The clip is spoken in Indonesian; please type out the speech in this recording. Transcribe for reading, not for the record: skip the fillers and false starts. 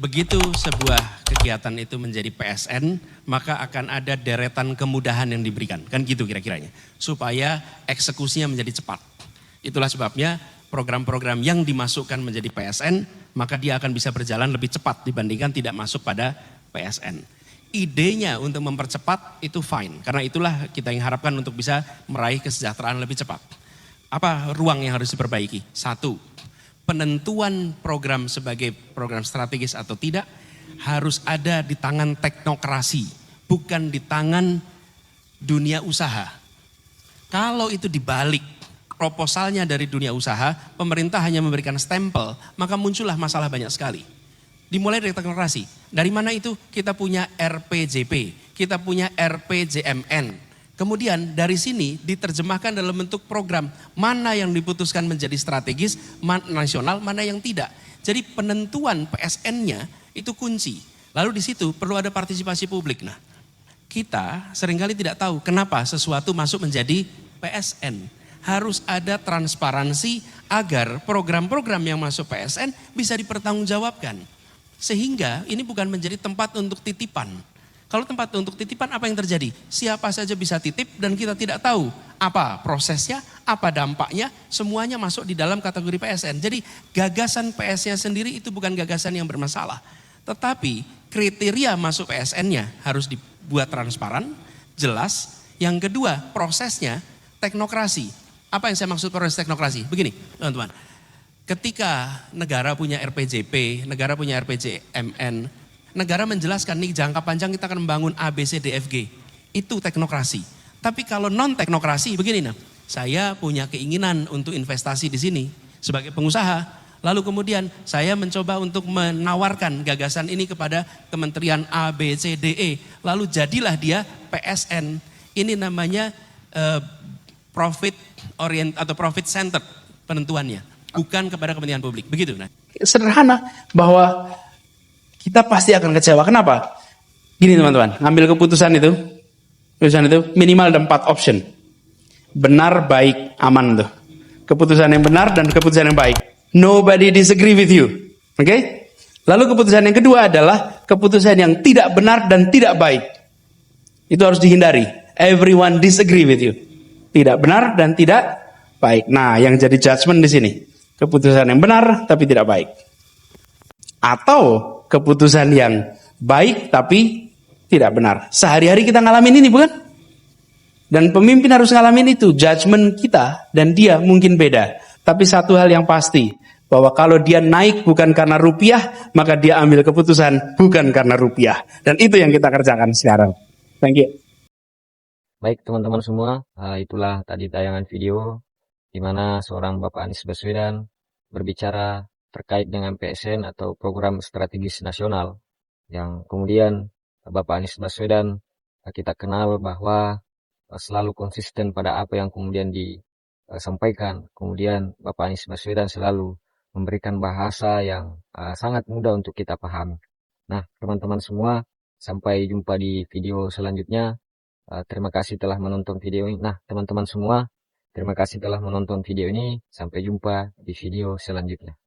begitu sebuah kegiatan itu menjadi PSN, maka akan ada deretan kemudahan yang diberikan. Kan gitu kira-kiranya. Supaya eksekusinya menjadi cepat. Itulah sebabnya program-program yang dimasukkan menjadi PSN, maka dia akan bisa berjalan lebih cepat dibandingkan tidak masuk pada PSN. Idenya untuk mempercepat itu fine, karena itulah kita yang harapkan untuk bisa meraih kesejahteraan lebih cepat. Apa ruang yang harus diperbaiki? Satu, penentuan program sebagai program strategis atau tidak harus ada di tangan teknokrasi, bukan di tangan dunia usaha. Kalau itu dibalik, proposalnya dari dunia usaha, pemerintah hanya memberikan stempel, maka muncullah masalah banyak sekali. Dimulai dari teknokrasi. Dari mana itu? Kita punya RPJP, kita punya RPJMN. Kemudian dari sini diterjemahkan dalam bentuk program. Mana yang diputuskan menjadi strategis, nasional, mana yang tidak. Jadi penentuan PSN-nya itu kunci. Lalu di situ perlu ada partisipasi publik. Nah, kita seringkali tidak tahu kenapa sesuatu masuk menjadi PSN. Harus ada transparansi agar program-program yang masuk PSN bisa dipertanggungjawabkan. Sehingga ini bukan menjadi tempat untuk titipan. Kalau tempat untuk titipan apa yang terjadi? Siapa saja bisa titip dan kita tidak tahu apa prosesnya, apa dampaknya, semuanya masuk di dalam kategori PSN. Jadi gagasan PSN-nya sendiri itu bukan gagasan yang bermasalah. Tetapi kriteria masuk PSN-nya harus dibuat transparan, jelas. Yang kedua prosesnya teknokrasi. Apa yang saya maksud proses teknokrasi? Begini teman-teman. Ketika negara punya RPJP, negara punya RPJMN, negara menjelaskan nih jangka panjang kita akan membangun A, B, C, D, F, G. Itu teknokrasi. Tapi kalau non teknokrasi begini nah, saya punya keinginan untuk investasi di sini sebagai pengusaha. Lalu kemudian saya mencoba untuk menawarkan gagasan ini kepada kementerian A, B, C, D, E. Lalu jadilah dia PSN. Ini namanya profit orient atau profit centered penentuannya. Bukan kepada kepentingan publik. Begitu. Nah. Sederhana bahwa kita pasti akan kecewa. Kenapa? Gini teman-teman, ngambil keputusan itu minimal ada 4 option. Benar, baik, aman tuh. Keputusan yang benar dan keputusan yang baik. Nobody disagree with you. Oke? Lalu keputusan yang kedua adalah keputusan yang tidak benar dan tidak baik. Itu harus dihindari. Everyone disagree with you. Tidak benar dan tidak baik. Nah, yang jadi judgment di sini. Keputusan yang benar tapi tidak baik. Atau keputusan yang baik tapi tidak benar. Sehari-hari kita ngalamin ini bukan? Dan pemimpin harus ngalamin itu. Judgment kita dan dia mungkin beda. Tapi satu hal yang pasti. Bahwa kalau dia naik bukan karena rupiah, maka dia ambil keputusan bukan karena rupiah. Dan itu yang kita kerjakan sekarang. Thank you. Baik teman-teman semua, itulah tadi tayangan video di mana seorang Bapak Anies Baswedan berbicara terkait dengan PSN atau Program Strategis Nasional, yang kemudian Bapak Anies Baswedan kita kenal bahwa selalu konsisten pada apa yang kemudian disampaikan. Kemudian Bapak Anies Baswedan selalu memberikan bahasa yang sangat mudah untuk kita pahami. Nah teman-teman semua, sampai jumpa di video selanjutnya. Terima kasih telah menonton video ini. Nah teman-teman semua, terima kasih telah menonton video ini. Sampai jumpa di video selanjutnya.